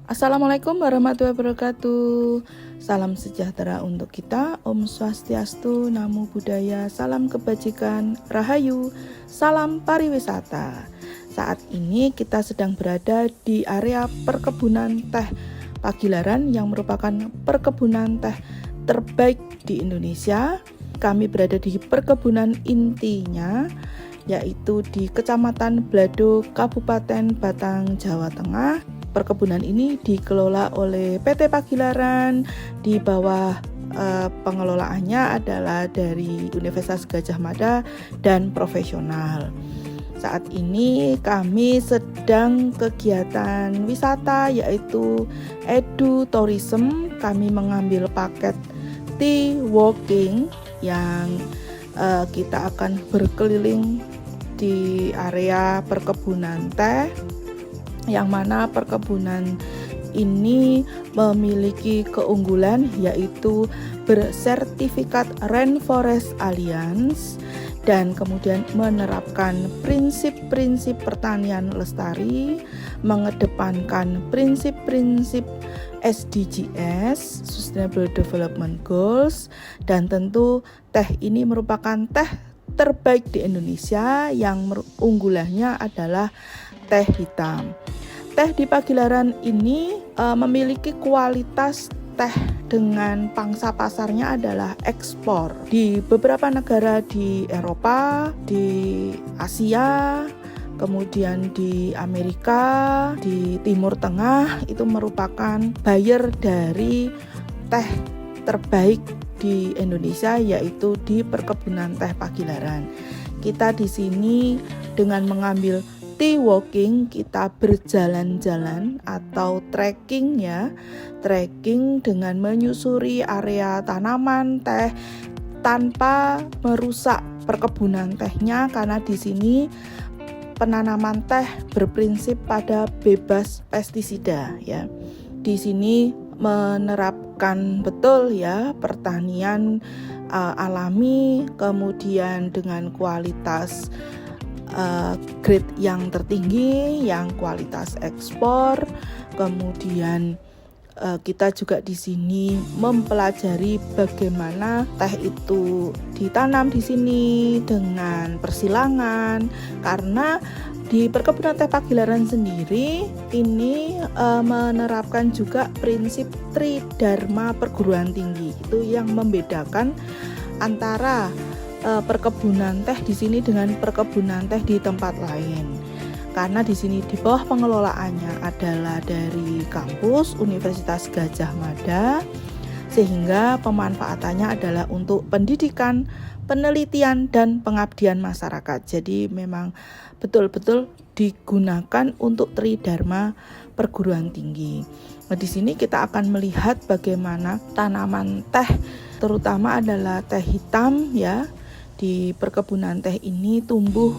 Assalamualaikum warahmatullahi wabarakatuh. Salam sejahtera untuk kita. Om Swastiastu, Namo Buddhaya, salam kebajikan, Rahayu, salam pariwisata. Saat ini kita sedang berada di area perkebunan teh Pagilaran yang merupakan perkebunan teh terbaik di Indonesia. Kami berada di perkebunan intinya, yaitu di Kecamatan Blado, Kabupaten Batang, Jawa Tengah. Perkebunan ini dikelola oleh PT Pagilaran, di bawah pengelolaannya adalah dari Universitas Gadjah Mada dan profesional. Saat ini kami sedang kegiatan wisata yaitu edutourism. Kami mengambil paket tea walking yang kita akan berkeliling di area perkebunan teh, yang mana perkebunan ini memiliki keunggulan yaitu bersertifikat Rainforest Alliance dan kemudian menerapkan prinsip-prinsip pertanian lestari, mengedepankan prinsip-prinsip SDGs, Sustainable Development Goals, dan tentu teh ini merupakan teh terbaik di Indonesia yang unggulannya adalah teh hitam. Teh di Pagilaran ini memiliki kualitas teh dengan pangsa pasarnya adalah ekspor. Di beberapa negara di Eropa, di Asia, kemudian di Amerika, di Timur Tengah, itu merupakan buyer dari teh terbaik di Indonesia, yaitu di perkebunan teh Pagilaran. Kita di sini dengan mengambil tea walking, kita berjalan-jalan atau trekking ya. Trekking dengan menyusuri area tanaman teh tanpa merusak perkebunan tehnya, karena di sini penanaman teh berprinsip pada bebas pestisida ya. Di sini menerapkan betul ya pertanian alami, kemudian dengan kualitas grade yang tertinggi, yang kualitas ekspor. Kemudian kita juga di sini mempelajari bagaimana teh itu ditanam di sini dengan persilangan, karena di perkebunan teh Pagilaran sendiri ini menerapkan juga prinsip Tridharma perguruan tinggi. Itu yang membedakan antara perkebunan teh di sini dengan perkebunan teh di tempat lain. Karena di sini di bawah pengelolaannya adalah dari kampus Universitas Gadjah Mada, sehingga pemanfaatannya adalah untuk pendidikan, penelitian, dan pengabdian masyarakat. Jadi memang betul-betul digunakan untuk Tridharma perguruan tinggi. Nah, di sini kita akan melihat bagaimana tanaman teh, terutama adalah teh hitam ya, di perkebunan teh ini tumbuh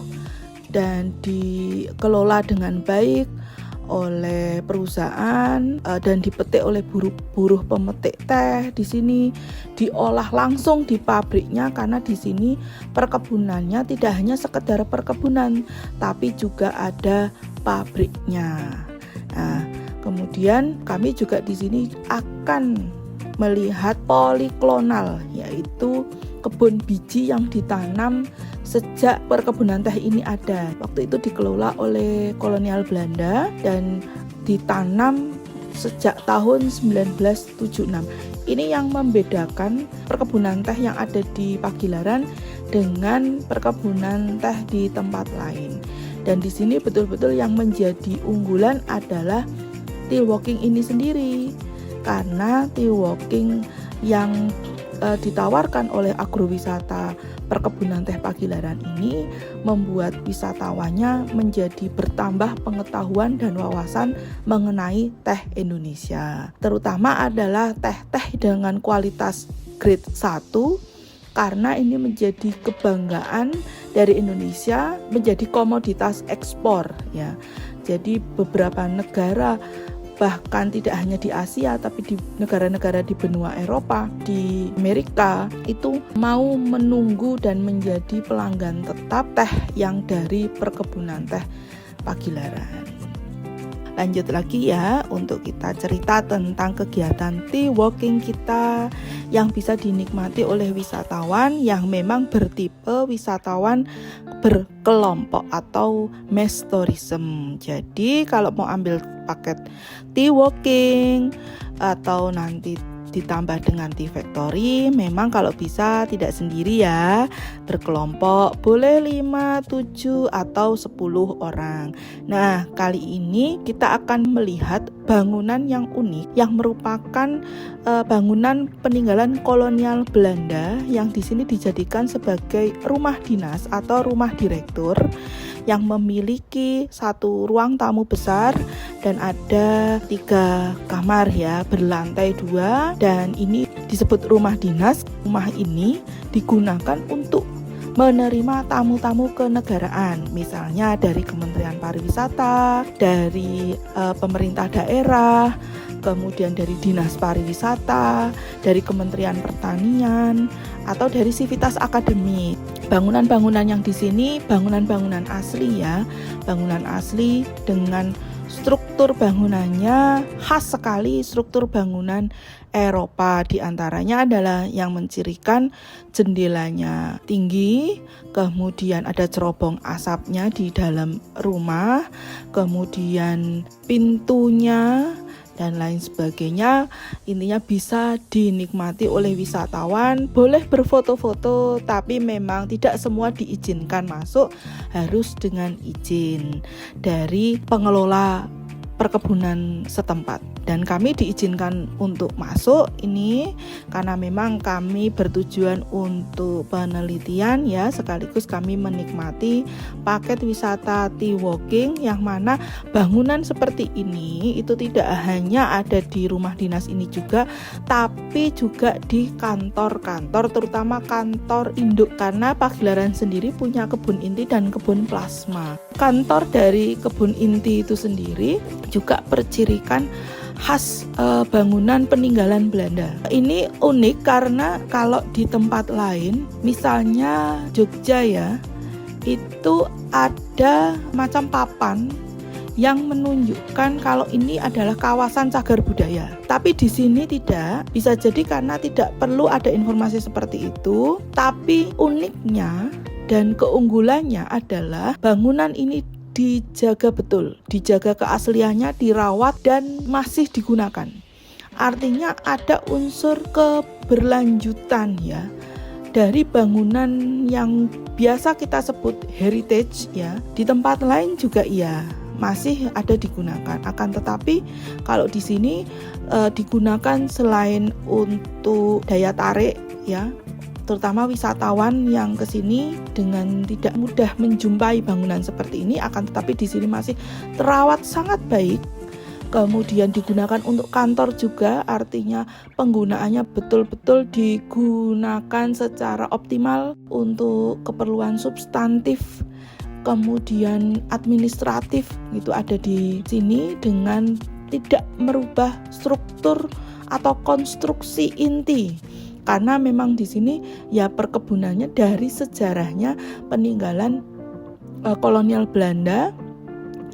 dan dikelola dengan baik oleh perusahaan dan dipetik oleh buruh pemetik teh. Di sini diolah langsung di pabriknya, karena di sini perkebunannya tidak hanya sekedar perkebunan, tapi juga ada pabriknya. Nah, kemudian kami juga di sini akan melihat poliklonal, yaitu kebun biji yang ditanam sejak perkebunan teh ini ada. Waktu itu dikelola oleh kolonial Belanda dan ditanam sejak tahun 1976. Ini yang membedakan perkebunan teh yang ada di Pagilaran dengan perkebunan teh di tempat lain. Dan di sini betul-betul yang menjadi unggulan adalah tea walking ini sendiri, karena tea walking yang ditawarkan oleh agrowisata perkebunan teh Pagilaran ini membuat wisatawannya menjadi bertambah pengetahuan dan wawasan mengenai teh Indonesia. Terutama adalah teh-teh dengan kualitas grade 1, karena ini menjadi kebanggaan dari Indonesia, menjadi komoditas ekspor ya. Jadi beberapa negara bahkan tidak hanya di Asia tapi di negara-negara di benua Eropa, di Amerika, itu mau menunggu dan menjadi pelanggan tetap teh yang dari perkebunan teh Pagilaran. Lanjut lagi ya, untuk kita cerita tentang kegiatan tea walking kita yang bisa dinikmati oleh wisatawan yang memang bertipe wisatawan berkelompok atau mass tourism. Jadi kalau mau ambil paket tea walking atau nanti ditambah dengan tea factory, memang kalau bisa tidak sendiri ya, berkelompok, boleh 5, 7 atau 10 orang. Nah, kali ini kita akan melihat bangunan yang unik yang merupakan bangunan peninggalan kolonial Belanda yang di sini dijadikan sebagai rumah dinas atau rumah direktur yang memiliki satu ruang tamu besar dan ada 3 kamar ya, berlantai 2, dan ini disebut rumah dinas. Rumah ini digunakan untuk menerima tamu-tamu kenegaraan, misalnya dari Kementerian Pariwisata, dari pemerintah daerah, kemudian dari Dinas Pariwisata, dari Kementerian Pertanian, atau dari Sivitas Akademik. Bangunan-bangunan yang di sini bangunan-bangunan asli ya, bangunan asli dengan struktur bangunannya khas sekali, struktur bangunan Eropa. Di antaranya adalah yang mencirikan jendelanya tinggi, kemudian ada cerobong asapnya di dalam rumah, kemudian pintunya dan lain sebagainya. Intinya bisa dinikmati oleh wisatawan, boleh berfoto-foto, tapi memang tidak semua diizinkan masuk, harus dengan izin dari pengelola perkebunan setempat. Dan kami diizinkan untuk masuk ini karena memang kami bertujuan untuk penelitian ya, sekaligus kami menikmati paket wisata tea walking yang mana bangunan seperti ini itu tidak hanya ada di rumah dinas ini juga, tapi juga di kantor-kantor, terutama kantor induk, karena Pagilaran sendiri punya kebun inti dan kebun plasma. Kantor dari kebun inti itu sendiri juga bercirikan khas bangunan peninggalan Belanda. Ini unik karena kalau di tempat lain, misalnya Jogja ya, itu ada macam papan yang menunjukkan kalau ini adalah kawasan cagar budaya. Tapi di sini tidak, bisa jadi karena tidak perlu ada informasi seperti itu. Tapi uniknya dan keunggulannya adalah bangunan ini dijaga betul, dijaga keasliannya, dirawat dan masih digunakan. Artinya ada unsur keberlanjutan ya dari bangunan yang biasa kita sebut heritage ya. Di tempat lain juga iya masih ada digunakan. Akan tetapi kalau di sini digunakan selain untuk daya tarik ya, terutama wisatawan yang ke sini dengan tidak mudah menjumpai bangunan seperti ini, akan tetapi di sini masih terawat sangat baik. Kemudian digunakan untuk kantor juga, artinya penggunaannya betul-betul digunakan secara optimal untuk keperluan substantif, kemudian administratif itu ada di sini dengan tidak merubah struktur atau konstruksi inti. Karena memang di sini ya perkebunannya dari sejarahnya peninggalan kolonial Belanda,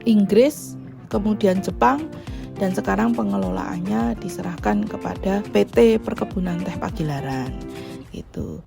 Inggris, kemudian Jepang, dan sekarang pengelolaannya diserahkan kepada PT Perkebunan Teh Pagilaran. Itu.